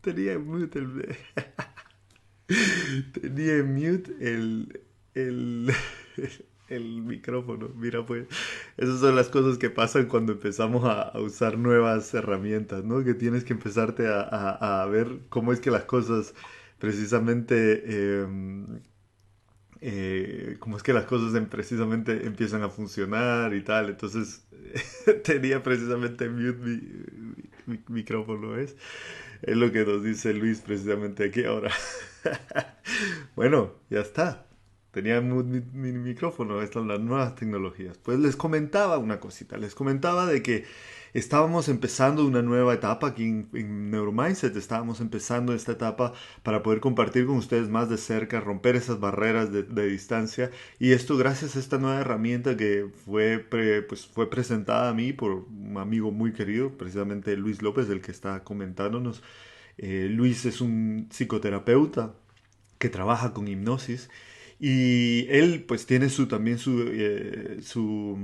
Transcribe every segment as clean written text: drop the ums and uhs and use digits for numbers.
Tenía en mute tenía en mute el, el micrófono. Mira, pues, esas son las cosas que pasan cuando empezamos a usar nuevas herramientas, ¿no? Que tienes que empezarte a ver cómo es que las cosas precisamente cómo es que las cosas precisamente empiezan a funcionar y tal. Entonces tenía precisamente mute mi micrófono, es lo que nos dice Luis precisamente aquí ahora. Bueno, ya está. Tenía mute mi micrófono, estas son las nuevas tecnologías. Pues les comentaba una cosita, les comentaba de que estábamos empezando una nueva etapa aquí en Neuromindset, estábamos empezando esta etapa para poder compartir con ustedes más de cerca, romper esas barreras de distancia y esto gracias a esta nueva herramienta que pues fue presentada a mí por un amigo muy querido, precisamente Luis López, el que está comentándonos. Luis es un psicoterapeuta que trabaja con hipnosis y él pues tiene también su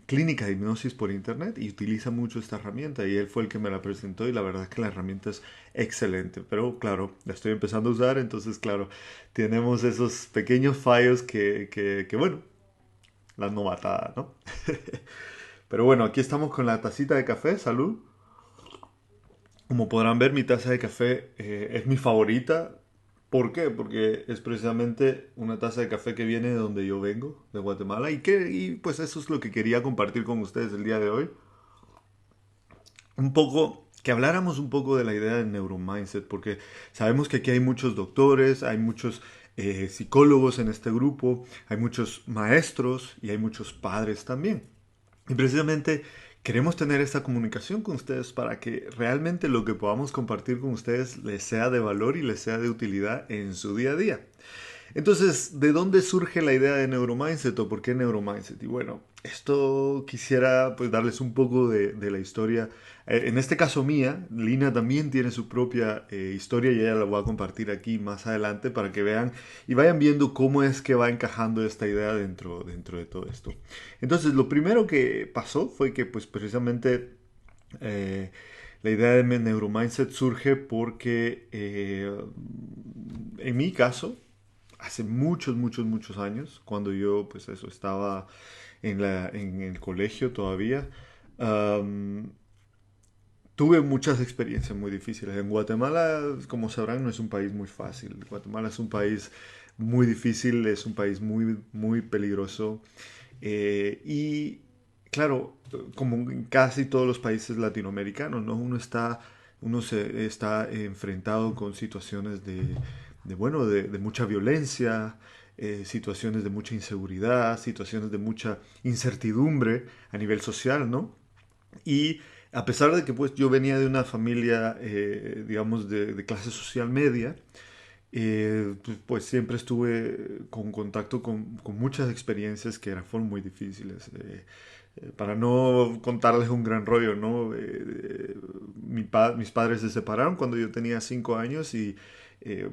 clínica de hipnosis por internet y utiliza mucho esta herramienta y él fue el que me la presentó y la verdad es que la herramienta es excelente, pero claro, la estoy empezando a usar, entonces claro, tenemos esos pequeños fallos que bueno, la novatada, ¿no? Pero bueno, aquí estamos con la tacita de café, salud. Como podrán ver, mi taza de café es mi favorita. ¿Por qué? Porque es precisamente una taza de café que viene de donde yo vengo, de Guatemala, y pues eso es lo que quería compartir con ustedes el día de hoy. Un poco, que habláramos un poco de la idea del neuromindset, porque sabemos que aquí hay muchos doctores, hay muchos psicólogos en este grupo, hay muchos maestros y hay muchos padres también. Y precisamente queremos tener esta comunicación con ustedes para que realmente lo que podamos compartir con ustedes les sea de valor y les sea de utilidad en su día a día. Entonces, ¿de dónde surge la idea de Neuromindset o por qué Neuromindset? Y bueno, esto quisiera pues darles un poco de la historia. En este caso mía, Lina también tiene su propia historia y ella la voy a compartir aquí más adelante para que vean y vayan viendo cómo es que va encajando esta idea dentro de todo esto. Entonces, lo primero que pasó fue que pues precisamente eh, la idea de Neuromindset surge porque en mi caso, hace muchos años, cuando yo pues eso estaba en el colegio todavía, um, tuve muchas experiencias muy difíciles. En Guatemala, como sabrán, no es un país muy fácil. Guatemala es un país muy difícil, es un país muy peligroso. Y claro, como en casi todos los países latinoamericanos, ¿no? Uno se está enfrentado con situaciones bueno, de mucha violencia, situaciones de mucha inseguridad, situaciones de mucha incertidumbre a nivel social, ¿no? Y a pesar de que pues yo venía de una familia, digamos, de clase social media, pues siempre estuve con contacto con muchas experiencias que fueron muy difíciles. Para no contarles un gran rollo, ¿no? Mis padres se separaron cuando yo tenía 5 años y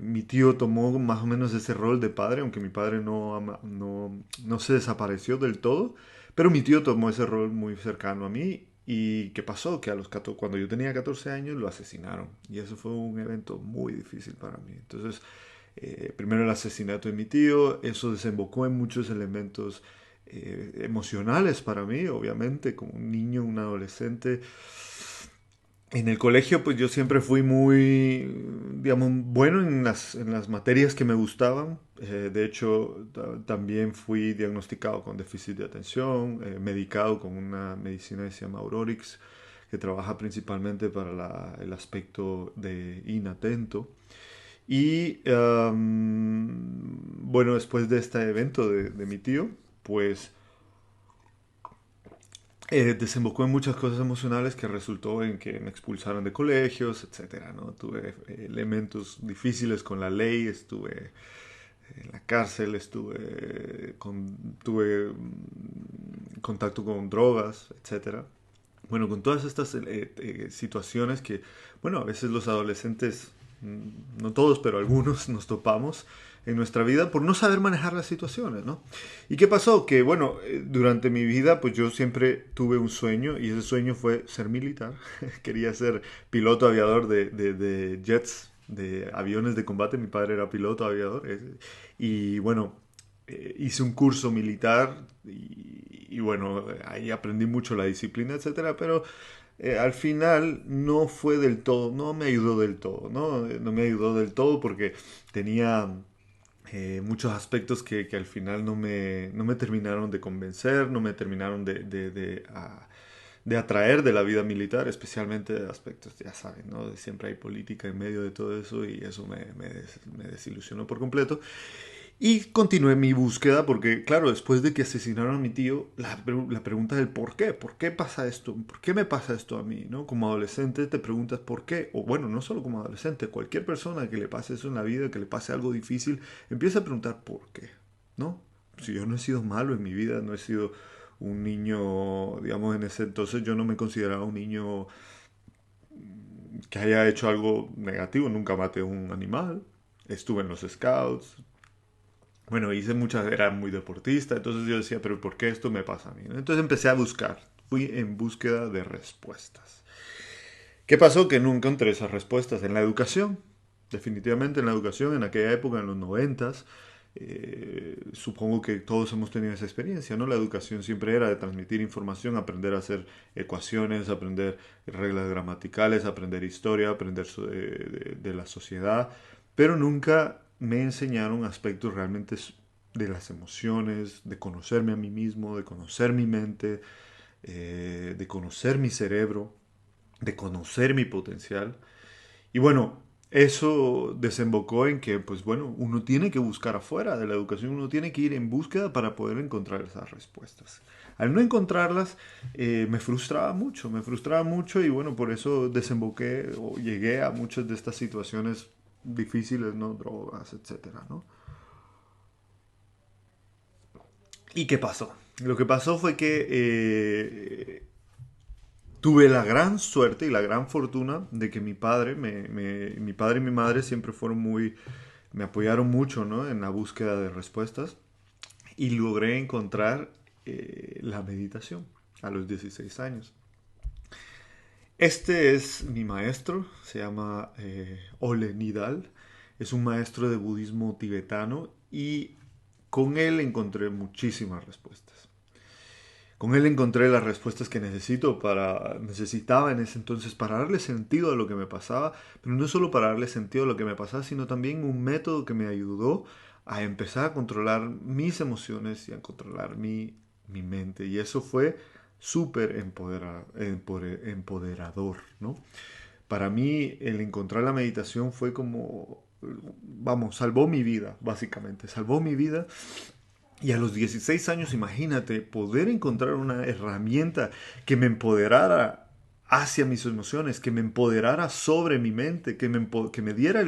mi tío tomó más o menos ese rol de padre, aunque mi padre no se desapareció del todo, pero mi tío tomó ese rol muy cercano a mí. ¿Y qué pasó? Que cuando yo tenía 14 años lo asesinaron. Y eso fue un evento muy difícil para mí. Entonces, primero el asesinato de mi tío, eso desembocó en muchos elementos emocionales para mí, obviamente, como un niño, un adolescente. En el colegio, pues yo siempre fui muy, digamos, bueno en las materias que me gustaban. De hecho, también fui diagnosticado con déficit de atención, medicado con una medicina que se llama Aurorix, que trabaja principalmente para el aspecto de inatento. Y bueno, después de este evento de mi tío, pues desembocó en muchas cosas emocionales que resultó en que me expulsaron de colegios, etcétera, ¿no? Tuve elementos difíciles con la ley, estuve en la cárcel, tuve contacto con drogas, etcétera. Bueno, con todas estas situaciones que, bueno, a veces los adolescentes, no todos, pero algunos nos topamos en nuestra vida por no saber manejar las situaciones, ¿no? ¿Y qué pasó? Que, bueno, durante mi vida, pues yo siempre tuve un sueño y ese sueño fue ser militar. Quería ser piloto aviador de jets, de aviones de combate. Mi padre era piloto aviador. Y bueno, hice un curso militar y bueno, ahí aprendí mucho la disciplina, etcétera, pero al final no fue del todo, no me ayudó del todo, ¿no? No me ayudó del todo porque tenía muchos aspectos que al final no me terminaron de convencer, no me terminaron de atraer de la vida militar, especialmente aspectos, ya saben, ¿no? Siempre hay política en medio de todo eso y eso me desilusionó por completo. Y continué mi búsqueda porque, claro, después de que asesinaron a mi tío, la pregunta del por qué pasa esto, por qué me pasa esto a mí, ¿no? Como adolescente te preguntas por qué, o bueno, no solo como adolescente, cualquier persona que le pase eso en la vida, que le pase algo difícil, empieza a preguntar por qué, ¿no? Si yo no he sido malo en mi vida, no he sido un niño, digamos, en ese entonces yo no me consideraba un niño que haya hecho algo negativo, nunca maté a un animal, estuve en los scouts, bueno, hice muchas, era muy deportista, entonces yo decía, pero ¿por qué esto me pasa a mí? Entonces empecé a buscar, fui en búsqueda de respuestas. ¿Qué pasó? Que no encontré esas respuestas en la educación, definitivamente en la educación, en aquella época, en los noventas, supongo que todos hemos tenido esa experiencia, ¿no? La educación siempre era de transmitir información, aprender a hacer ecuaciones, aprender reglas gramaticales, aprender historia, aprender de la sociedad, pero nunca me enseñaron aspectos realmente de las emociones, de conocerme a mí mismo, de conocer mi mente, de conocer mi cerebro, de conocer mi potencial. Y bueno, eso desembocó en que, pues bueno, uno tiene que buscar afuera de la educación, uno tiene que ir en búsqueda para poder encontrar esas respuestas. Al no encontrarlas, me frustraba mucho y bueno, por eso desemboqué o llegué a muchas de estas situaciones difíciles, ¿no? Drogas, etcétera, ¿no? ¿Y qué pasó? Lo que pasó fue que tuve la gran suerte y la gran fortuna de que mi padre y mi madre siempre fueron me apoyaron mucho, ¿no? En la búsqueda de respuestas y logré encontrar la meditación a los 16 años. Este es mi maestro, se llama Ole Nidal, es un maestro de budismo tibetano y con él encontré muchísimas respuestas. Con él encontré las respuestas que necesitaba en ese entonces para darle sentido a lo que me pasaba, pero no solo para darle sentido a lo que me pasaba, sino también un método que me ayudó a empezar a controlar mis emociones y a controlar mi mente. Y eso fue súper empoderador, ¿no? Para mí el encontrar la meditación fue como, vamos, salvó mi vida, básicamente, salvó mi vida y a los 16 años, imagínate, poder encontrar una herramienta que me empoderara hacia mis emociones, que me empoderara sobre mi mente, que me diera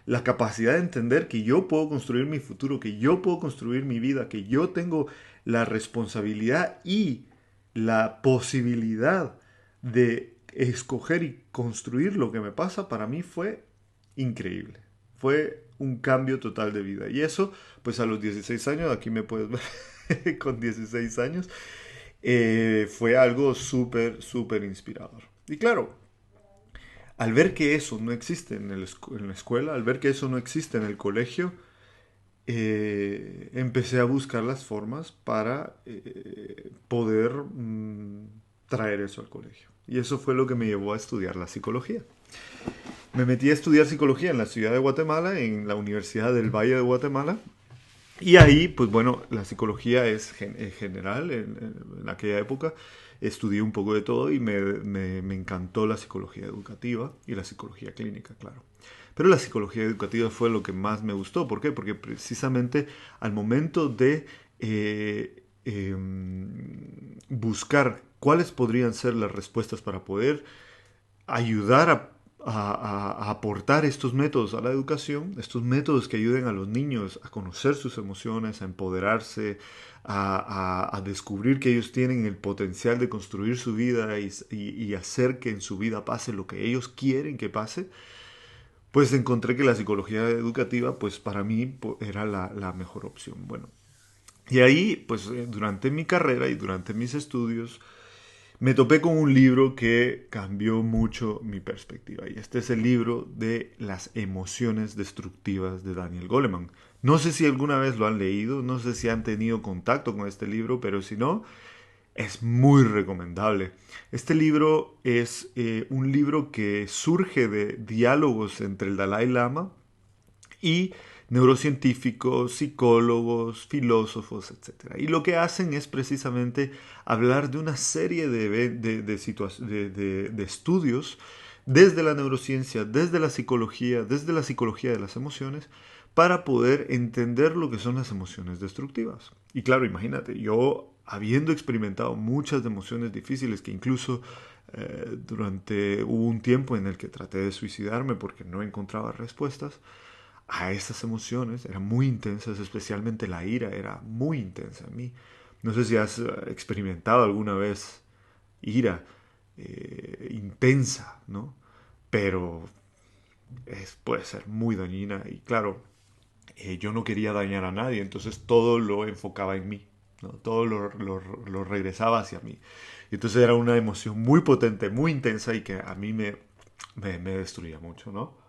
la capacidad de entender que yo puedo construir mi futuro, que yo puedo construir mi vida, que yo tengo la responsabilidad y la posibilidad de escoger y construir lo que me pasa, para mí fue increíble. Fue un cambio total de vida. Y eso, pues a los 16 años, aquí me puedes ver con 16 años, fue algo súper, súper inspirador. Y claro, al ver que eso no existe en la escuela, al ver que eso no existe en el colegio, empecé a buscar las formas para poder traer eso al colegio. Y eso fue lo que me llevó a estudiar la psicología. Me metí a estudiar psicología en la ciudad de Guatemala, en la Universidad del Valle de Guatemala. Y ahí, pues bueno, la psicología es general en aquella época. Estudié un poco de todo y me encantó la psicología educativa y la psicología clínica, claro. Pero la psicología educativa fue lo que más me gustó. ¿Por qué? Porque precisamente al momento de buscar cuáles podrían ser las respuestas para poder ayudar a aportar estos métodos a la educación, estos métodos que ayuden a los niños a conocer sus emociones, a empoderarse, a descubrir que ellos tienen el potencial de construir su vida y hacer que en su vida pase lo que ellos quieren que pase, pues encontré que la psicología educativa, pues para mí era la mejor opción. Bueno, y ahí, pues durante mi carrera y durante mis estudios, me topé con un libro que cambió mucho mi perspectiva. Y este es el libro de Las emociones destructivas de Daniel Goleman. No sé si alguna vez lo han leído, no sé si han tenido contacto con este libro, pero si no, es muy recomendable. Este libro es un libro que surge de diálogos entre el Dalai Lama y neurocientíficos, psicólogos, filósofos, etcétera. Y lo que hacen es precisamente hablar de una serie de estudios desde la neurociencia, desde la psicología de las emociones, para poder entender lo que son las emociones destructivas. Y claro, imagínate, yo habiendo experimentado muchas emociones difíciles que incluso hubo un tiempo en el que traté de suicidarme porque no encontraba respuestas a esas emociones, eran muy intensas, especialmente la ira era muy intensa en mí. No sé si has experimentado alguna vez ira intensa, ¿no? Pero puede ser muy dañina y claro, yo no quería dañar a nadie, entonces todo lo enfocaba en mí, ¿no? Todo lo regresaba hacia mí. Y entonces era una emoción muy potente, muy intensa y que a mí me destruía mucho, ¿no?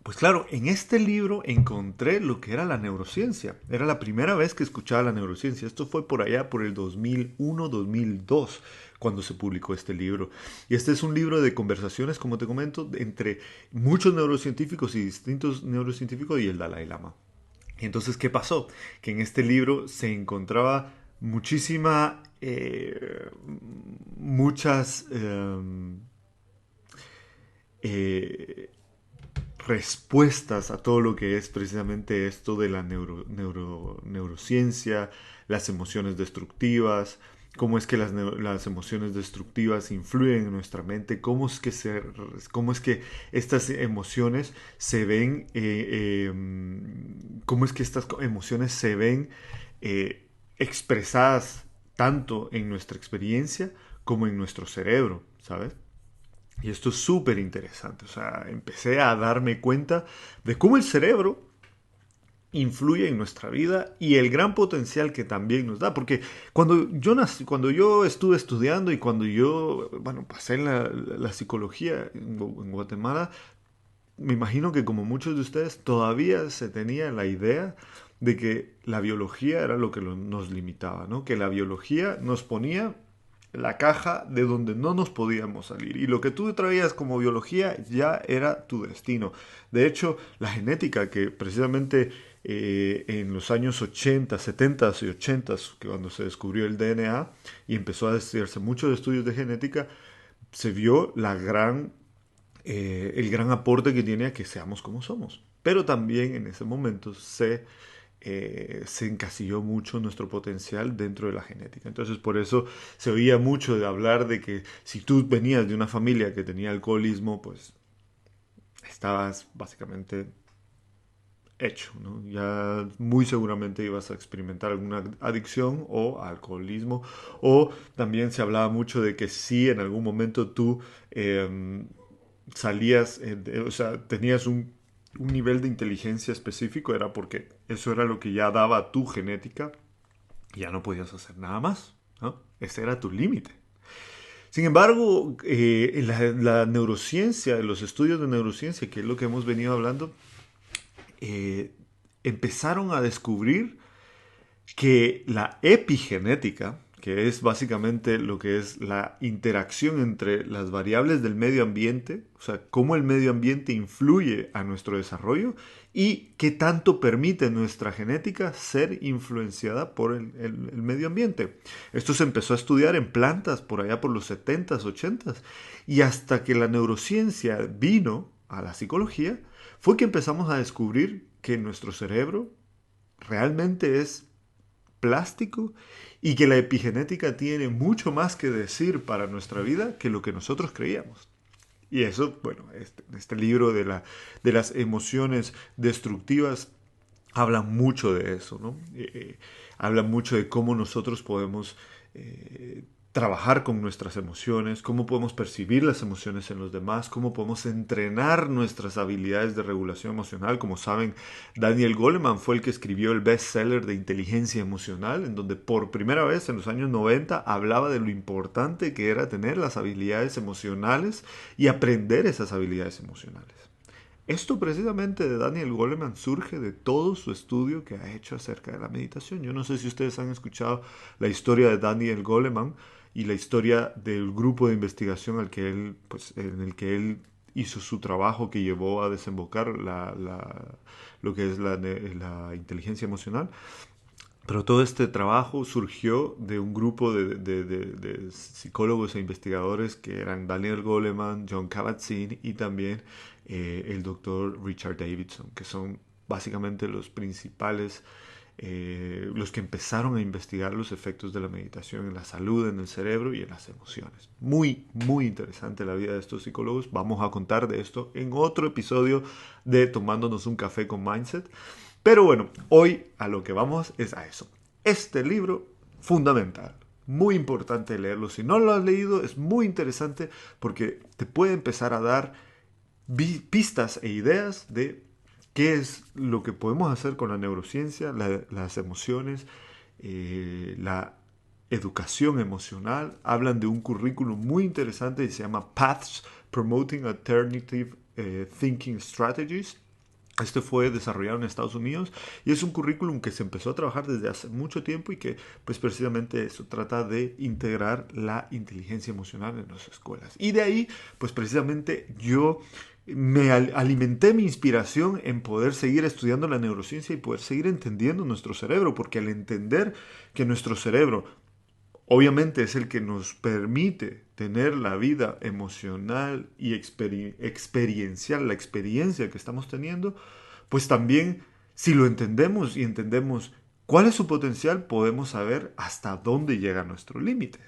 Pues claro, en este libro encontré lo que era la neurociencia. Era la primera vez que escuchaba la neurociencia. Esto fue por allá por el 2001-2002 cuando se publicó este libro. Y este es un libro de conversaciones, como te comento, entre muchos neurocientíficos y distintos neurocientíficos y el Dalai Lama. Y entonces, ¿qué pasó? Que en este libro se encontraba muchísima, muchas eh, respuestas a todo lo que es precisamente esto de la neurociencia, las emociones destructivas, cómo es que las emociones destructivas influyen en nuestra mente, cómo es que estas emociones se ven, cómo es que estas emociones se ven expresadas tanto en nuestra experiencia como en nuestro cerebro, ¿sabes? Y esto es súper interesante. O sea, empecé a darme cuenta de cómo el cerebro influye en nuestra vida y el gran potencial que también nos da. Porque cuando yo estuve estudiando y cuando yo, bueno, pasé en la psicología en Guatemala, me imagino que como muchos de ustedes todavía se tenía la idea de que la biología era lo que nos limitaba, ¿no? Que la biología nos ponía la caja de donde no nos podíamos salir. Y lo que tú traías como biología ya era tu destino. De hecho, la genética, que precisamente en los años 80, 70 y 80, que cuando se descubrió el DNA y empezó a hacerse muchos estudios de genética, se vio el gran aporte que tiene a que seamos como somos. Pero también en ese momento se encasilló mucho nuestro potencial dentro de la genética. Entonces por eso se oía mucho de hablar de que si tú venías de una familia que tenía alcoholismo, pues estabas básicamente hecho, ¿no? Ya muy seguramente ibas a experimentar alguna adicción o alcoholismo. O también se hablaba mucho de que si en algún momento tú salías, o sea, tenías un nivel de inteligencia específico, era porque eso era lo que ya daba tu genética y ya no podías hacer nada más, ¿no? Ese era tu límite. Sin embargo, la neurociencia, los estudios de neurociencia, que es lo que hemos venido hablando, eh, empezaron a descubrir que la epigenética, que es básicamente lo que es la interacción entre las variables del medio ambiente, o sea, cómo el medio ambiente influye a nuestro desarrollo y qué tanto permite nuestra genética ser influenciada por el medio ambiente. Esto se empezó a estudiar en plantas por allá por los 70s, 80s, y hasta que la neurociencia vino a la psicología, fue que empezamos a descubrir que nuestro cerebro realmente es plástico y que la epigenética tiene mucho más que decir para nuestra vida que lo que nosotros creíamos. Y eso, bueno, este libro de las emociones destructivas habla mucho de eso, ¿no? Habla mucho de cómo nosotros podemos trabajar con nuestras emociones, cómo podemos percibir las emociones en los demás, cómo podemos entrenar nuestras habilidades de regulación emocional. Como saben, Daniel Goleman fue el que escribió el bestseller de Inteligencia Emocional, en donde por primera vez en los años 90 hablaba de lo importante que era tener las habilidades emocionales y aprender esas habilidades emocionales. Esto precisamente de Daniel Goleman surge de todo su estudio que ha hecho acerca de la meditación. Yo no sé si ustedes han escuchado la historia de Daniel Goleman y la historia del grupo de investigación en el que él hizo su trabajo que llevó a desembocar lo que es la inteligencia emocional. Pero todo este trabajo surgió de un grupo de psicólogos e investigadores que eran Daniel Goleman, John Kabat-Zinn y también el doctor Richard Davidson, que son básicamente los principales, los que empezaron a investigar los efectos de la meditación en la salud, en el cerebro y en las emociones. Muy, muy interesante la vida de estos psicólogos. Vamos a contar de esto en otro episodio de Tomándonos un café con Mindset. Pero bueno, hoy a lo que vamos es a eso. Este libro, fundamental, muy importante leerlo. Si no lo has leído, es muy interesante porque te puede empezar a dar pistas e ideas de qué es lo que podemos hacer con la neurociencia, las emociones, la educación emocional. Hablan de un currículum muy interesante que se llama Paths Promoting Alternative Thinking Strategies. Este fue desarrollado en Estados Unidos y es un currículum que se empezó a trabajar desde hace mucho tiempo y que pues precisamente eso trata de integrar la inteligencia emocional en las escuelas. Y de ahí pues precisamente yo me alimenté mi inspiración en poder seguir estudiando la neurociencia y poder seguir entendiendo nuestro cerebro, porque al entender que nuestro cerebro obviamente es el que nos permite tener la vida emocional y experiencial, la experiencia que estamos teniendo, pues también si lo entendemos y entendemos cuál es su potencial, podemos saber hasta dónde llega nuestro límite.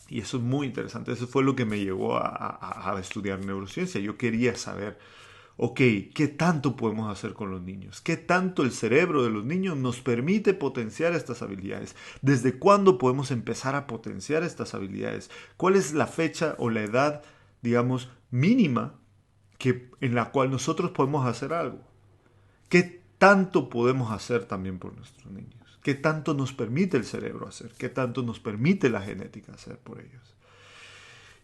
Y eso es muy interesante, eso fue lo que me llevó a estudiar neurociencia. Yo quería saber, ok, ¿qué tanto podemos hacer con los niños? ¿Qué tanto el cerebro de los niños nos permite potenciar estas habilidades? ¿Desde cuándo podemos empezar a potenciar estas habilidades? ¿Cuál es la fecha o la edad, digamos, mínima en la cual nosotros podemos hacer algo? ¿Qué tanto podemos hacer también por nuestros niños? ¿Qué tanto nos permite el cerebro hacer? ¿Qué tanto nos permite la genética hacer por ellos?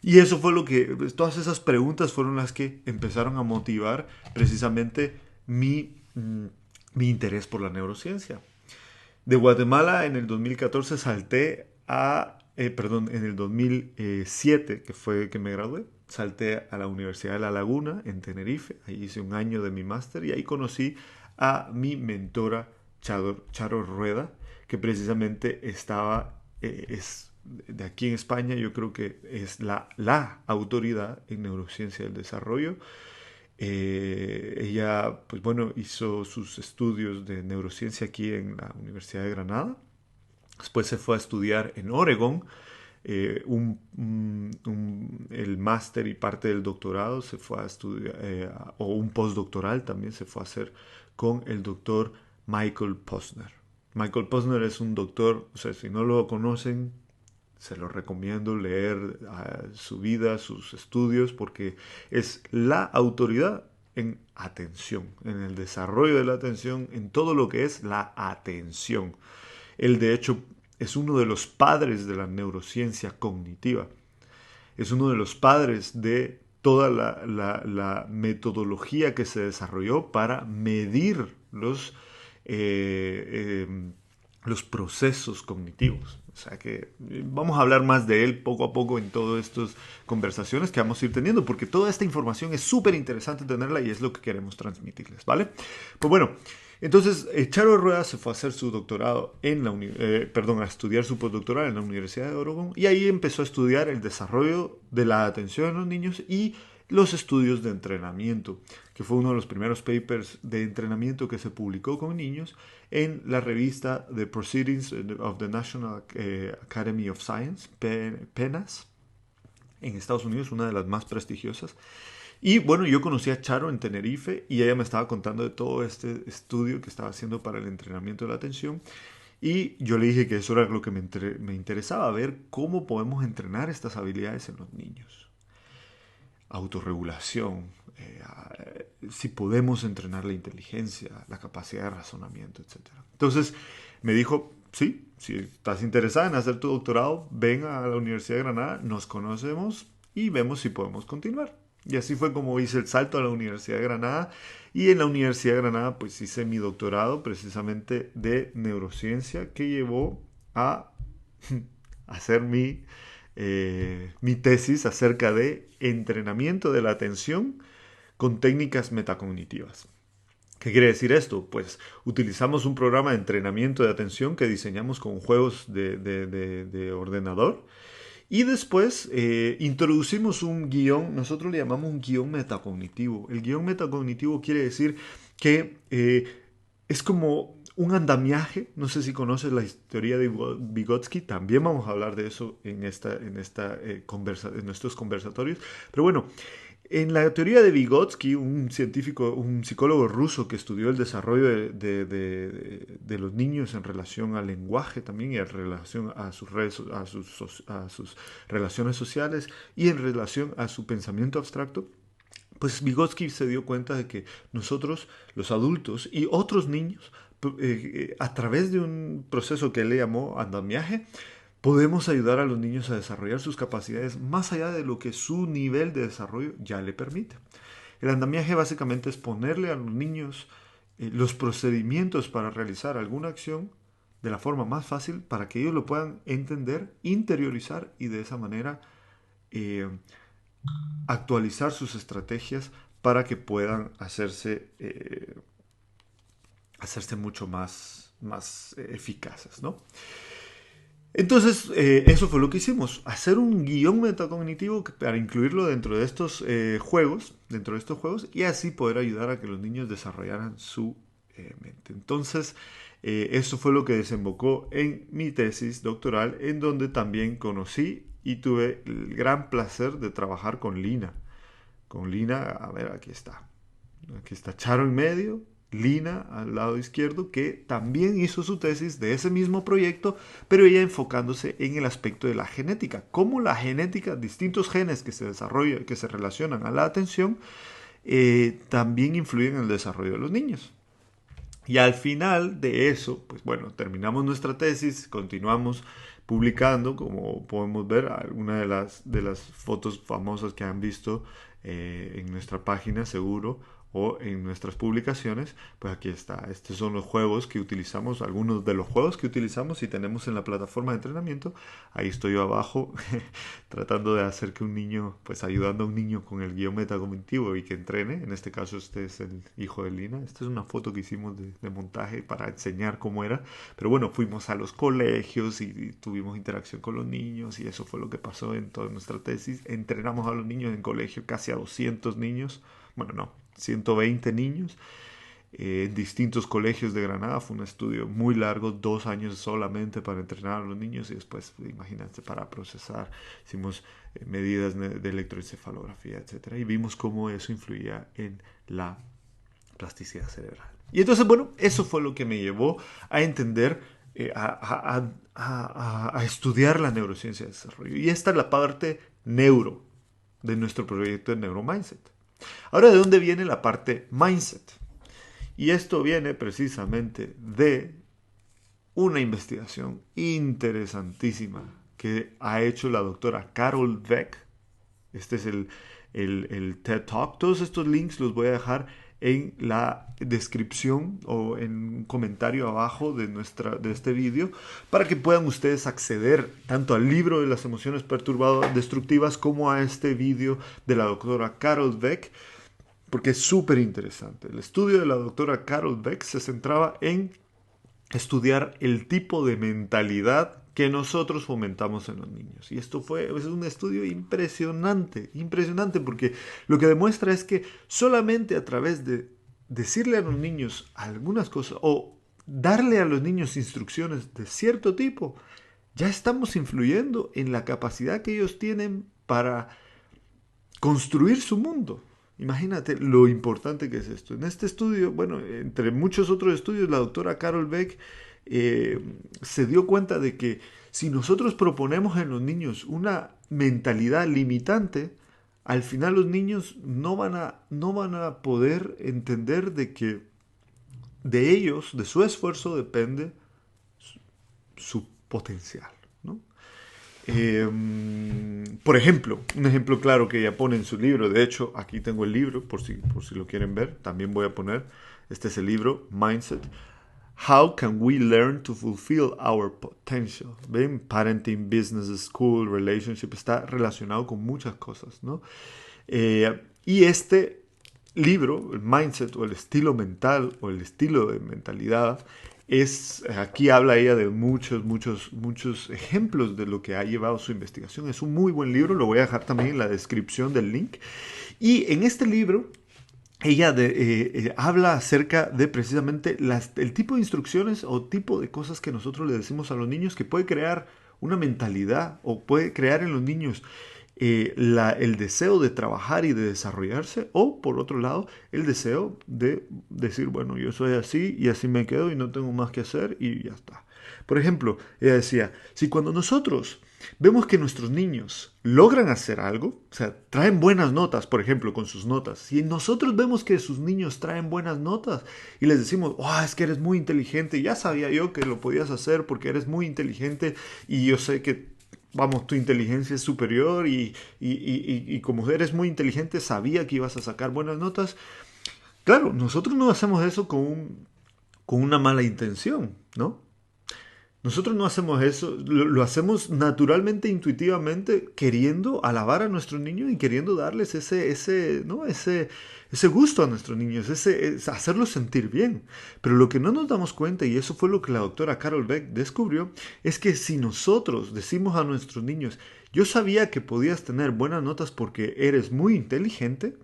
Y eso fue lo que, todas esas preguntas fueron las que empezaron a motivar precisamente mi interés por la neurociencia. De Guatemala en el 2014 salté en el 2007, que fue que me gradué, salté a la Universidad de La Laguna en Tenerife. Ahí hice un año de mi máster y ahí conocí a mi mentora Charo Rueda, que precisamente es de aquí en España. Yo creo que es la autoridad en neurociencia del desarrollo. Ella, pues bueno, hizo sus estudios de neurociencia aquí en la Universidad de Granada. Después se fue a estudiar en Oregón. El máster y parte del doctorado se fue a estudiar, o un postdoctoral también se fue a hacer con el doctor Michael Posner. Michael Posner es un doctor, o sea, si no lo conocen, se lo recomiendo leer su vida, sus estudios, porque es la autoridad en atención, en el desarrollo de la atención, en todo lo que es la atención. Él, de hecho, es uno de los padres de la neurociencia cognitiva. Es uno de los padres de toda la metodología que se desarrolló para medir los procesos cognitivos. O sea que vamos a hablar más de él poco a poco en todas estas conversaciones que vamos a ir teniendo, porque toda esta información es súper interesante tenerla y es lo que queremos transmitirles, ¿vale? Pues bueno, entonces Charo Rueda se fue a hacer su doctorado a estudiar su postdoctorado en la Universidad de Oregón, y ahí empezó a estudiar el desarrollo de la atención en los niños y los estudios de entrenamiento, que fue uno de los primeros papers de entrenamiento que se publicó con niños en la revista The Proceedings of the National Academy of Science, PNAS, en Estados Unidos, una de las más prestigiosas. Y bueno, yo conocí a Charo en Tenerife y ella me estaba contando de todo este estudio que estaba haciendo para el entrenamiento de la atención. Y yo le dije que eso era lo que me interesaba, ver cómo podemos entrenar estas habilidades en los niños. Autorregulación, si podemos entrenar la inteligencia, la capacidad de razonamiento, etcétera. Entonces me dijo, sí, si estás interesada en hacer tu doctorado, ven a la Universidad de Granada, nos conocemos y vemos si podemos continuar. Y así fue como hice el salto a la Universidad de Granada. Y en la Universidad de Granada pues hice mi doctorado precisamente de neurociencia, que llevó a hacer mi tesis acerca de entrenamiento de la atención con técnicas metacognitivas. ¿Qué quiere decir esto? Pues utilizamos un programa de entrenamiento de atención que diseñamos con juegos de ordenador y después introducimos un guión, nosotros le llamamos un guión metacognitivo. El guión metacognitivo quiere decir que es como un andamiaje. No sé si conoces la teoría de Vygotsky, también vamos a hablar de eso en nuestros conversatorios. Pero bueno, en la teoría de Vygotsky, un científico, un psicólogo ruso que estudió el desarrollo de los niños en relación al lenguaje también y en relación a sus relaciones sociales y en relación a su pensamiento abstracto, pues Vygotsky se dio cuenta de que nosotros, los adultos y otros niños, a través de un proceso que él le llamó andamiaje, podemos ayudar a los niños a desarrollar sus capacidades más allá de lo que su nivel de desarrollo ya le permite. El andamiaje básicamente es ponerle a los niños los procedimientos para realizar alguna acción de la forma más fácil para que ellos lo puedan entender, interiorizar y de esa manera eh, actualizar sus estrategias para que puedan hacerse mucho más eficaces, ¿no? Entonces, eso fue lo que hicimos, hacer un guión metacognitivo para incluirlo dentro de estos juegos, y así poder ayudar a que los niños desarrollaran su mente. Entonces, eso fue lo que desembocó en mi tesis doctoral, en donde también conocí y tuve el gran placer de trabajar con Lina. Con Lina, a ver, aquí está. Aquí está Charo en medio, Lina al lado izquierdo, que también hizo su tesis de ese mismo proyecto, pero ella enfocándose en el aspecto de la genética, cómo la genética, distintos genes que se desarrollan, que se relacionan a la atención, también influyen en el desarrollo de los niños. Y al final de eso, pues bueno, terminamos nuestra tesis, continuamos publicando, como podemos ver, algunas de las fotos famosas que han visto en nuestra página seguro o en nuestras publicaciones, pues aquí está. Estos son los juegos que utilizamos, algunos de los juegos que utilizamos y tenemos en la plataforma de entrenamiento. Ahí estoy yo abajo tratando de hacer que un niño, pues ayudando a un niño con el guión metacognitivo y que entrene. En este caso este es el hijo de Lina. Esta es una foto que hicimos de montaje para enseñar cómo era. Pero bueno, fuimos a los colegios y tuvimos interacción con los niños y eso fue lo que pasó en toda nuestra tesis. Entrenamos a los niños en colegio, casi a 200 niños. Bueno, no, 120 niños en distintos colegios de Granada. Fue un estudio muy largo, 2 años solamente para entrenar a los niños y después, imagínense, para procesar. Hicimos medidas de electroencefalografía, etcétera, y vimos cómo eso influía en la plasticidad cerebral. Y entonces, bueno, eso fue lo que me llevó a entender, a estudiar la neurociencia de desarrollo. Y esta es la parte neuro de nuestro proyecto de Neuromindset. Ahora, ¿de dónde viene la parte mindset? Y esto viene precisamente de una investigación interesantísima que ha hecho la doctora Carol Dweck. Este es el TED Talk. Todos estos links los voy a dejar en la descripción o en un comentario abajo de este vídeo para que puedan ustedes acceder tanto al libro de las emociones perturbadoras destructivas como a este vídeo de la doctora Carol Dweck, porque es súper interesante. El estudio de la doctora Carol Dweck se centraba en estudiar el tipo de mentalidad que nosotros fomentamos en los niños. Y esto es un estudio impresionante, impresionante, porque lo que demuestra es que solamente a través de decirle a los niños algunas cosas o darle a los niños instrucciones de cierto tipo, ya estamos influyendo en la capacidad que ellos tienen para construir su mundo. Imagínate lo importante que es esto. En este estudio, bueno, entre muchos otros estudios, la doctora Carol Dweck se dio cuenta de que si nosotros proponemos en los niños una mentalidad limitante, al final los niños no van a poder entender de que de ellos, de su esfuerzo, depende su potencial, ¿no? Por ejemplo, un ejemplo claro que ella pone en su libro, de hecho, aquí tengo el libro, por si lo quieren ver, también voy a poner, este es el libro, Mindset. How can we learn to fulfill our potential? ¿Ven? Parenting, business, school, relationship, está relacionado con muchas cosas, ¿no? Y este libro, el mindset o el estilo mental o el estilo de mentalidad, aquí habla ella de muchos ejemplos de lo que ha llevado su investigación. Es un muy buen libro, lo voy a dejar también en la descripción del link. Y en este libro ella habla acerca de precisamente el tipo de instrucciones o tipo de cosas que nosotros le decimos a los niños que puede crear una mentalidad o puede crear en los niños el deseo de trabajar y de desarrollarse, o por otro lado el deseo de decir, bueno, yo soy así y así me quedo y no tengo más que hacer y ya está. Por ejemplo, ella decía, si cuando nosotros vemos que nuestros niños logran hacer algo, o sea, traen buenas notas, por ejemplo, con sus notas, si nosotros vemos que sus niños traen buenas notas y les decimos, oh, es que eres muy inteligente, ya sabía yo que lo podías hacer porque eres muy inteligente y yo sé que, vamos, tu inteligencia es superior y como eres muy inteligente, sabía que ibas a sacar buenas notas. Claro, nosotros no hacemos eso con una mala intención, ¿no? Nosotros no hacemos eso, lo hacemos naturalmente, intuitivamente, queriendo alabar a nuestros niños y queriendo darles ¿no? ese gusto a nuestros niños, hacerlos sentir bien. Pero lo que no nos damos cuenta, y eso fue lo que la doctora Carol Beck descubrió, es que si nosotros decimos a nuestros niños, yo sabía que podías tener buenas notas porque eres muy inteligente,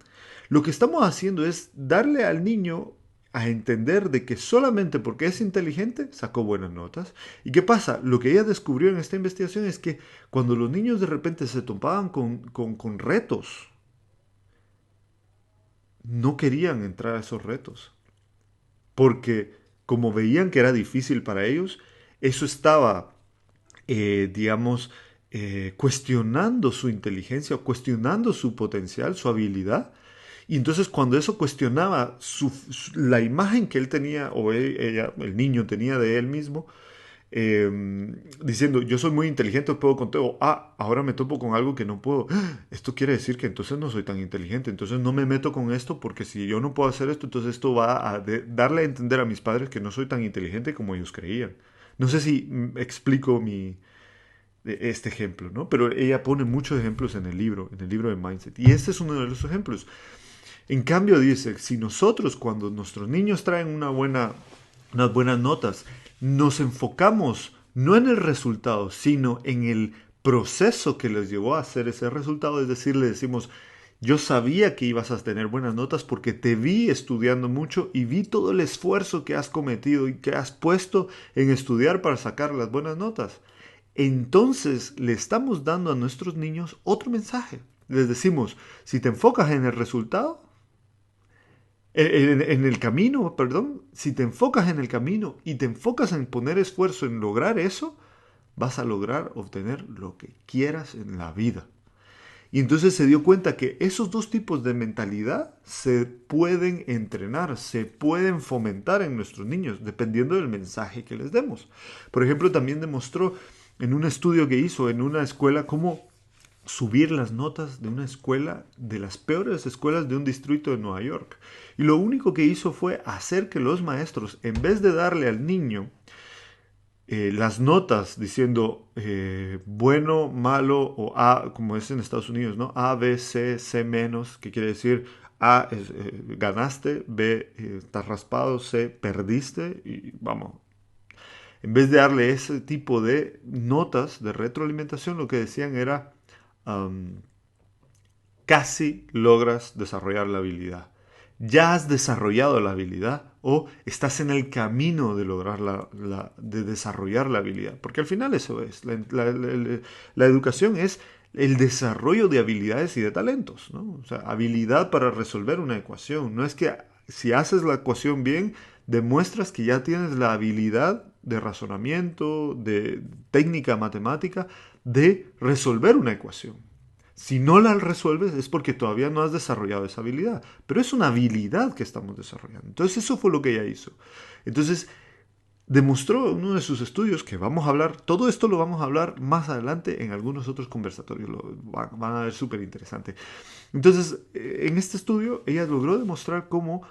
lo que estamos haciendo es darle al niño a entender de que solamente porque es inteligente sacó buenas notas. ¿Y qué pasa? Lo que ella descubrió en esta investigación es que cuando los niños de repente se topaban con retos, no querían entrar a esos retos. Porque como veían que era difícil para ellos, eso estaba, digamos, cuestionando su inteligencia, cuestionando su potencial, su habilidad. Y entonces cuando eso cuestionaba la imagen que él tenía, o ella, el niño tenía de él mismo, diciendo, yo soy muy inteligente, puedo con todo, ahora me topo con algo que no puedo, esto quiere decir que entonces no soy tan inteligente, entonces no me meto con esto porque si yo no puedo hacer esto, entonces esto va a darle a entender a mis padres que no soy tan inteligente como ellos creían. No sé si explico este ejemplo, ¿no? Pero ella pone muchos ejemplos en el libro de Mindset, y este es uno de los ejemplos. En cambio dice, si nosotros cuando nuestros niños traen unas buenas notas, nos enfocamos no en el resultado, sino en el proceso que les llevó a hacer ese resultado, es decir, le decimos, yo sabía que ibas a tener buenas notas porque te vi estudiando mucho y vi todo el esfuerzo que has cometido y que has puesto en estudiar para sacar las buenas notas. Entonces le estamos dando a nuestros niños otro mensaje. Les decimos, si te enfocas en el resultado, en el camino, perdón, si te enfocas en el camino y te enfocas en poner esfuerzo en lograr eso, vas a lograr obtener lo que quieras en la vida. Y entonces se dio cuenta que esos dos tipos de mentalidad se pueden entrenar, se pueden fomentar en nuestros niños, dependiendo del mensaje que les demos. Por ejemplo, también demostró en un estudio que hizo en una escuela cómo subir las notas de una escuela, de las peores escuelas de un distrito de Nueva York. Y lo único que hizo fue hacer que los maestros, en vez de darle al niño las notas diciendo bueno, malo o A, como es en Estados Unidos, ¿no? A, B, C, C menos, que quiere decir A, ganaste, B, estás raspado, C, perdiste, y vamos. En vez de darle ese tipo de notas de retroalimentación, lo que decían era um, casi logras desarrollar la habilidad. Ya has desarrollado la habilidad o estás en el camino de lograr de desarrollar la habilidad. Porque al final eso es. La educación es el desarrollo de habilidades y de talentos, ¿no? O sea, habilidad para resolver una ecuación. No es que si haces la ecuación bien, demuestras que ya tienes la habilidad de razonamiento, de técnica matemática, de resolver una ecuación. Si no la resuelves es porque todavía no has desarrollado esa habilidad, pero es una habilidad que estamos desarrollando. Entonces eso fue lo que ella hizo. Entonces demostró en uno de sus estudios, que vamos a hablar, todo esto lo vamos a hablar más adelante en algunos otros conversatorios, van a ver súper interesante. Entonces, en este estudio, ella logró demostrar cómo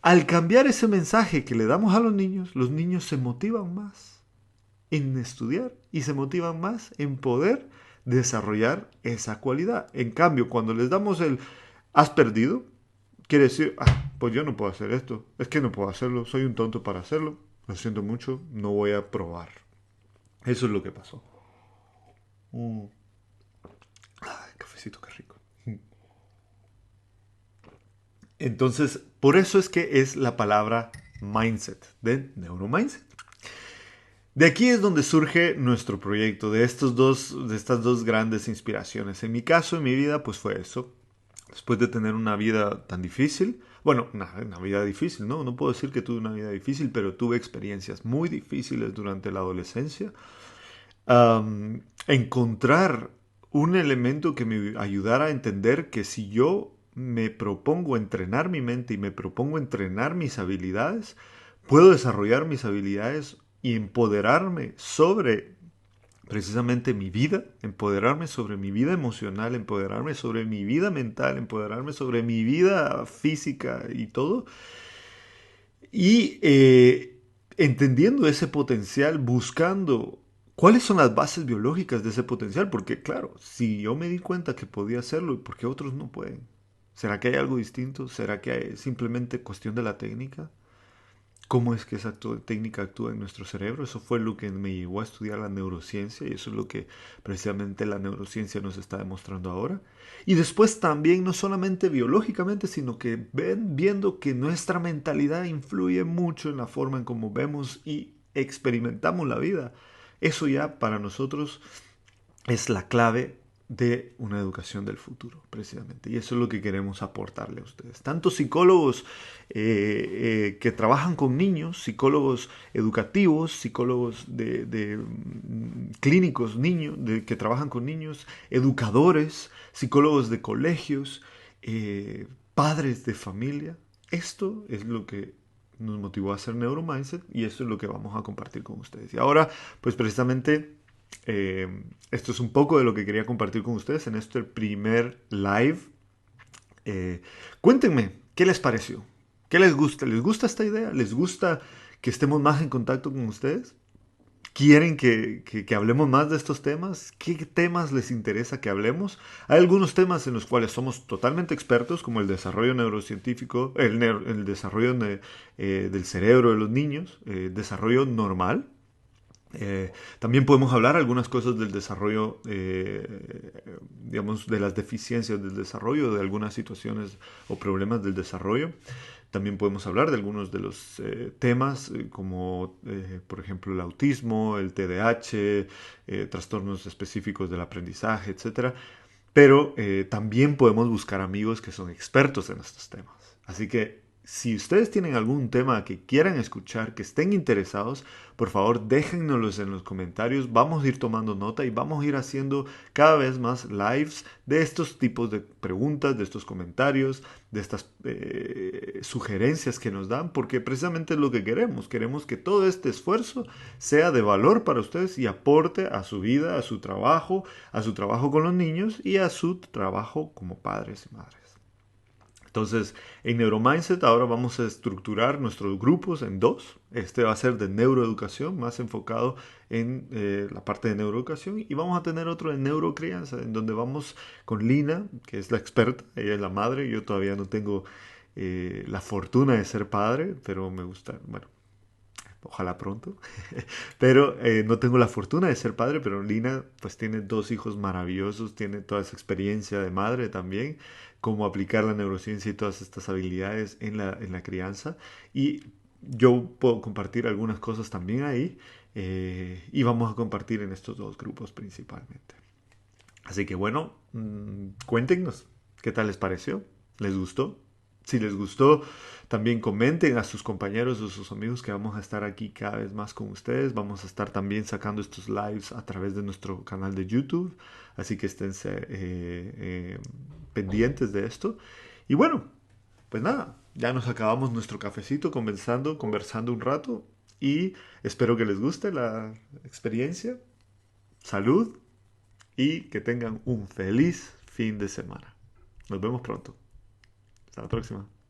al cambiar ese mensaje que le damos a los niños se motivan más en estudiar y se motivan más en poder desarrollar esa cualidad. En cambio, cuando les damos el has perdido, quiere decir, pues yo no puedo hacer esto, es que no puedo hacerlo, soy un tonto para hacerlo, lo siento mucho, no voy a probar. Eso es lo que pasó. Mm. Ay, cafecito, qué rico. Entonces, por eso es que es la palabra mindset, de neuromindset. De aquí es donde surge nuestro proyecto, de estas dos grandes inspiraciones. En mi caso, en mi vida, pues fue eso. Después de tener una vida tan difícil, bueno, una vida difícil, ¿no? No puedo decir que tuve una vida difícil, pero tuve experiencias muy difíciles durante la adolescencia. Encontrar un elemento que me ayudara a entender que si yo me propongo entrenar mi mente y me propongo entrenar mis habilidades, puedo desarrollar mis habilidades y empoderarme sobre precisamente mi vida, empoderarme sobre mi vida emocional, empoderarme sobre mi vida mental, empoderarme sobre mi vida física y todo. Y entendiendo ese potencial, buscando cuáles son las bases biológicas de ese potencial, porque claro, si yo me di cuenta que podía hacerlo, ¿por qué otros no pueden? ¿Será que hay algo distinto? ¿Será que es simplemente cuestión de la técnica? ¿Cómo es que esa técnica actúa en nuestro cerebro? Eso fue lo que me llevó a estudiar la neurociencia y eso es lo que precisamente la neurociencia nos está demostrando ahora. Y después también no solamente biológicamente, sino que viendo que nuestra mentalidad influye mucho en la forma en cómo vemos y experimentamos la vida. Eso ya para nosotros es la clave de una educación del futuro, precisamente. Y eso es lo que queremos aportarle a ustedes. Tanto psicólogos que trabajan con niños, psicólogos educativos, psicólogos clínicos niños, que trabajan con niños, educadores, psicólogos de colegios, padres de familia. Esto es lo que nos motivó a hacer Neuromindset y esto es lo que vamos a compartir con ustedes. Y ahora, pues precisamente esto es un poco de lo que quería compartir con ustedes en este primer live. Cuéntenme, ¿qué les pareció? ¿Qué les gusta? ¿Les gusta esta idea? ¿Les gusta que estemos más en contacto con ustedes? ¿Quieren que hablemos más de estos temas? ¿Qué temas les interesa que hablemos? Hay algunos temas en los cuales somos totalmente expertos, como el desarrollo neurocientífico, el desarrollo del cerebro de los niños, desarrollo normal. También podemos hablar algunas cosas del desarrollo, digamos, de las deficiencias del desarrollo, de algunas situaciones o problemas del desarrollo. También podemos hablar de algunos de los temas como, por ejemplo, el autismo, el TDAH, trastornos específicos del aprendizaje, etcétera. Pero también podemos buscar amigos que son expertos en estos temas. Así que si ustedes tienen algún tema que quieran escuchar, que estén interesados, por favor déjennoslos en los comentarios. Vamos a ir tomando nota y vamos a ir haciendo cada vez más lives de estos tipos de preguntas, de estos comentarios, de estas sugerencias que nos dan, porque precisamente es lo que queremos. Queremos que todo este esfuerzo sea de valor para ustedes y aporte a su vida, a su trabajo con los niños y a su trabajo como padres y madres. Entonces, en Neuromindset ahora vamos a estructurar nuestros grupos en dos. Este va a ser de neuroeducación, más enfocado en la parte de neuroeducación. Y vamos a tener otro de neurocrianza, en donde vamos con Lina, que es la experta, ella es la madre. Yo todavía no tengo la fortuna de ser padre, pero me gusta, bueno, ojalá pronto. Pero no tengo la fortuna de ser padre, pero Lina pues tiene dos hijos maravillosos, tiene toda esa experiencia de madre también, cómo aplicar la neurociencia y todas estas habilidades en la crianza. Y yo puedo compartir algunas cosas también ahí y vamos a compartir en estos dos grupos principalmente. Así que bueno, cuéntenos, ¿qué tal les pareció? ¿Les gustó? Si les gustó, también comenten a sus compañeros o sus amigos que vamos a estar aquí cada vez más con ustedes. Vamos a estar también sacando estos lives a través de nuestro canal de YouTube. Así que estén pendientes de esto. Y bueno, pues nada, ya nos acabamos nuestro cafecito conversando un rato. Y espero que les guste la experiencia. Salud y que tengan un feliz fin de semana. Nos vemos pronto. Hasta la próxima.